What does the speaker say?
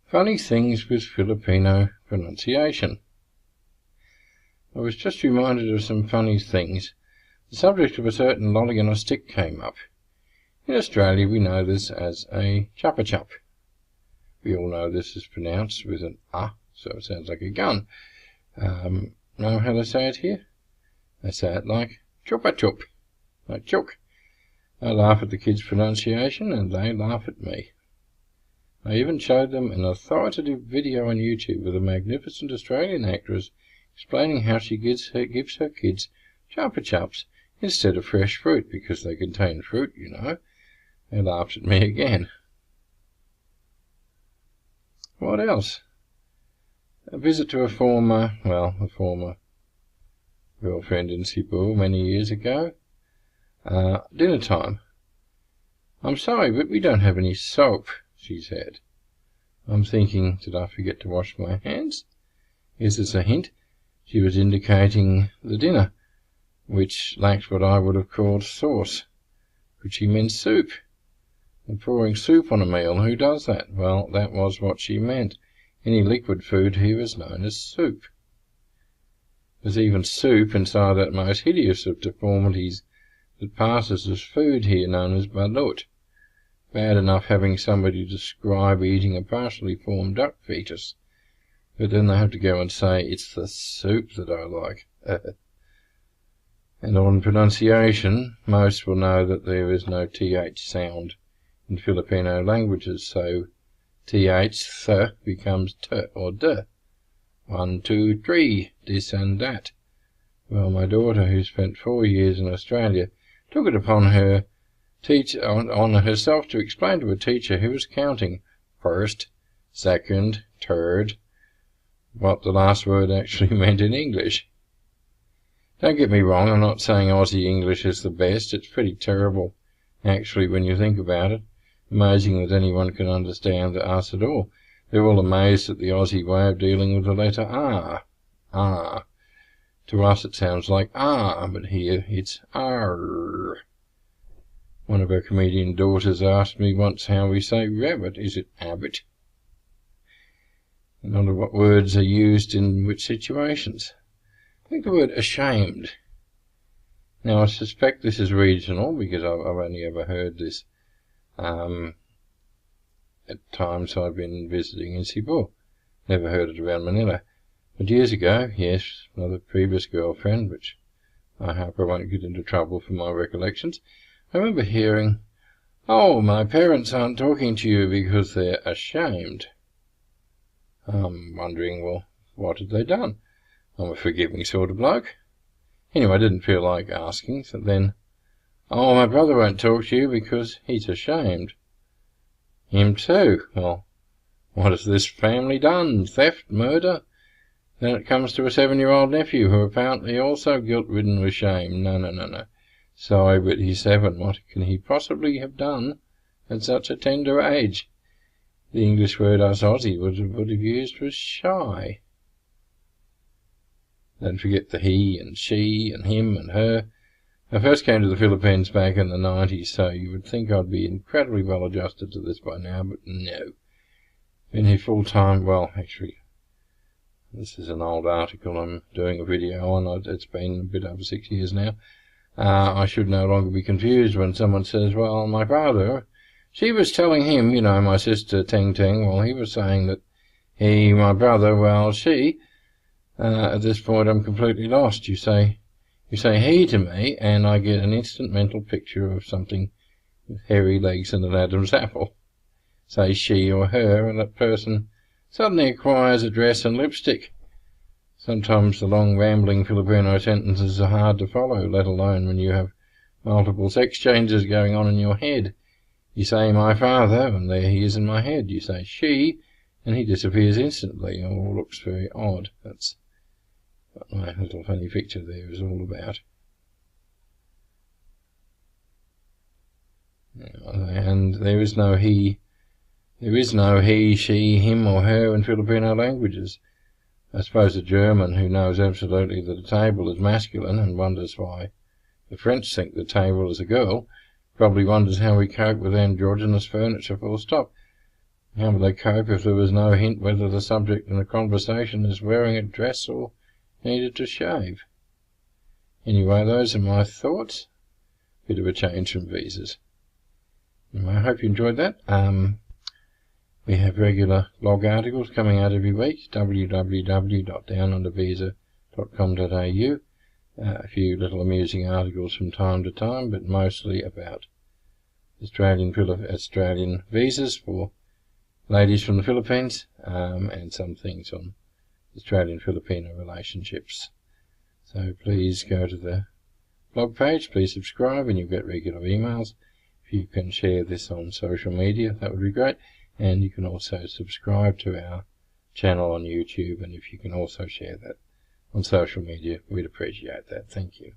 Funny things with Filipino pronunciation. I was just reminded of some funny things. The subject of a certain lolly on a stick came up. In Australia we know this as a Chupa Chup. We all know this is pronounced with an so it sounds like a gun. Know how they say it here? They say it like Chupa Chup, like chook. I laugh at the kids' pronunciation and they laugh at me. I even showed them an authoritative video on YouTube of a magnificent Australian actress explaining how she gives her kids Chupa Chups instead of fresh fruit, because they contain fruit, you know. They laughed at me again. What else? A visit to a former girlfriend in Cebu many years ago. Dinner time. "I'm sorry, but we don't have any soap," she said. I'm thinking, did I forget to wash my hands? Is this a hint? She was indicating the dinner, which lacked what I would have called sauce, but she meant soup. And pouring soup on a meal, who does that? Well, that was what she meant. Any liquid food here is known as soup. There's even soup inside that most hideous of deformities that passes as food here, known as balut. Bad enough having somebody describe eating a partially formed duck fetus, but then they have to go and say, "It's the soup that I like." And on pronunciation, most will know that there is no th sound in Filipino languages, so th, th, becomes t or d. 1, 2, 3, this and that. Well, my daughter, who spent 4 years in Australia, took it upon herself to explain to a teacher who was counting first, second, third, what the last word actually meant in English. Don't get me wrong, I'm not saying Aussie English is the best. It's pretty terrible, actually, when you think about it. Amazing that anyone can understand us at all. They're all amazed at the Aussie way of dealing with the letter R. R. To us it sounds like R, but here it's R. One of our comedian daughters asked me once how we say rabbit. Is it abbot? And wonder what words are used in which situations. I think the word ashamed. Now I suspect this is regional, because I've only ever heard this at times I've been visiting in Cebu. Never heard it around Manila. But years ago, yes, another previous girlfriend, which I hope I won't get into trouble for my recollections, I remember hearing, "Oh, my parents aren't talking to you because they're ashamed." I'm wondering, well, what had they done? I'm a forgiving sort of bloke. Anyway, I didn't feel like asking, so then, "Oh, my brother won't talk to you because he's ashamed." Him too. Well, what has this family done? Theft? Murder? Then it comes to a 7-year-old nephew who apparently also guilt-ridden with shame. No. Sorry, but he's 7. What can he possibly have done at such a tender age? The English word us Aussie would have used was shy. Don't forget the he and she and him and her. I first came to the Philippines back in the 90s, so you would think I'd be incredibly well adjusted to this by now, but no. Been here full time, well, actually, this is an old article I'm doing a video on. It's been a bit over 6 years now. I should no longer be confused when someone says, "Well, my father, she was telling him, you know, my sister Ting Ting, well, he was saying that he, my brother, well, she." At this point I'm completely lost. You say he to me, and I get an instant mental picture of something with hairy legs and an Adam's apple. Say she or her, and that person suddenly acquires a dress and lipstick. Sometimes the long rambling Filipino sentences are hard to follow, let alone when you have multiple sex changes going on in your head. You say my father, and there he is in my head. You say she, and he disappears instantly, or looks very odd. That's what my little funny picture there is all about. And there is no he, she, him or her in Filipino languages. I suppose a German who knows absolutely that a table is masculine and wonders why the French think the table is a girl probably wonders how we cope with androgynous furniture, full stop. How would they cope if there was no hint whether the subject in the conversation is wearing a dress or needed to shave? Anyway, those are my thoughts. Bit of a change from visas. Anyway, I hope you enjoyed that. We have regular blog articles coming out every week, www.downundervisa.com.au. A few little amusing articles from time to time, but mostly about Australian visas for ladies from the Philippines, and some things on Australian-Filipino relationships. So please go to the blog page, please subscribe, and you'll get regular emails. If you can share this on social media, that would be great. And you can also subscribe to our channel on YouTube, and if you can also share that on social media, we'd appreciate that. Thank you.